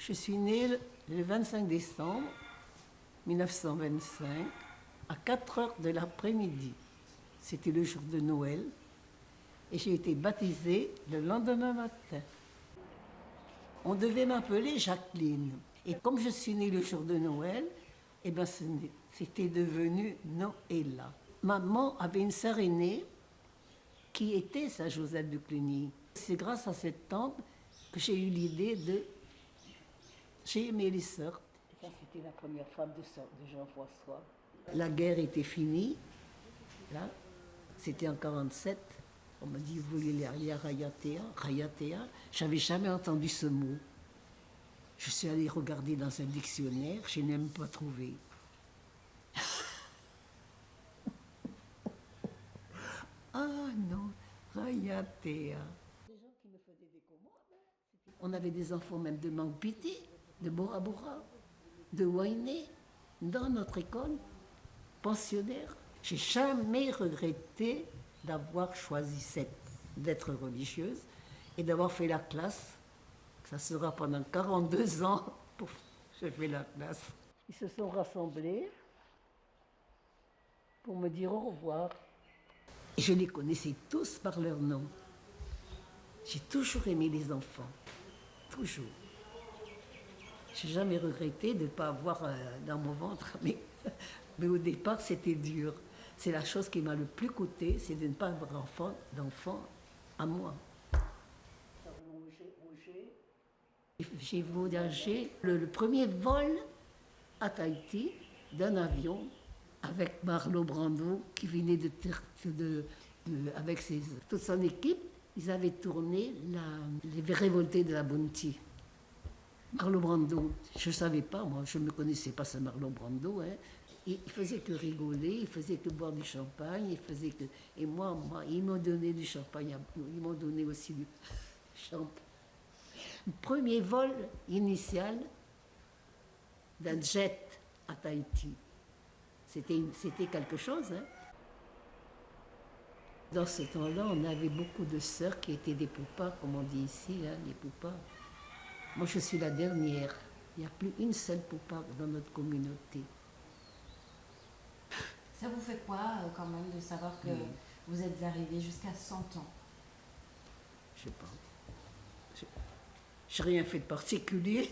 Je suis née le 25 décembre 1925 à 4 heures de l'après-midi. C'était le jour de Noël et j'ai été baptisée le lendemain matin. On devait m'appeler Jacqueline. Et comme je suis née le jour de Noël, eh ben c'était devenu Noëlla. Maman avait une sœur aînée qui était Saint-Joseph de Cluny. C'est grâce à cette tante que j'ai eu l'idée de... J'ai aimé les sœurs. Ça, c'était la première femme de Jean-François. La guerre était finie, là. C'était en 1947. On m'a dit, vous voulez aller à Rayatea? Rayatea, j'avais jamais entendu ce mot. Je suis allée regarder dans un dictionnaire, je n'ai même pas trouvé. Ah non, Rayatea. Des gens qui me faisaient des commandes. On avait des enfants même de Mangpiti, de Bora Bora, de Wainé, dans notre école, pensionnaire. J'ai jamais regretté d'avoir choisi d'être religieuse et d'avoir fait la classe. Ça sera pendant 42 ans pour j'ai fait la classe. Ils se sont rassemblés pour me dire au revoir. Et je les connaissais tous par leur nom. J'ai toujours aimé les enfants, toujours. J'ai jamais regretté de ne pas avoir dans mon ventre, mais au départ c'était dur. C'est la chose qui m'a le plus coûté, c'est de ne pas avoir d'enfant à moi. J'ai voyagé le premier vol à Tahiti d'un avion avec Marlon Brando qui venait avec toute son équipe. Ils avaient tourné les révoltés de la Bounty. Marlon Brando, je ne savais pas, moi, je ne me connaissais pas ce Marlon Brando. Hein. Il faisait que rigoler, il faisait que boire du champagne, Et moi, ils m'ont donné du champagne, ils m'ont donné aussi du champagne. Le premier vol initial d'un jet à Tahiti. C'était quelque chose. Hein. Dans ce temps-là, on avait beaucoup de sœurs qui étaient des poupas, comme on dit ici, hein, les poupas. Moi, je suis la dernière. Il n'y a plus une seule poupa dans notre communauté. Ça vous fait quoi, quand même, de savoir que vous êtes arrivé jusqu'à 100 ans? Je sais pas. J'ai rien fait de particulier.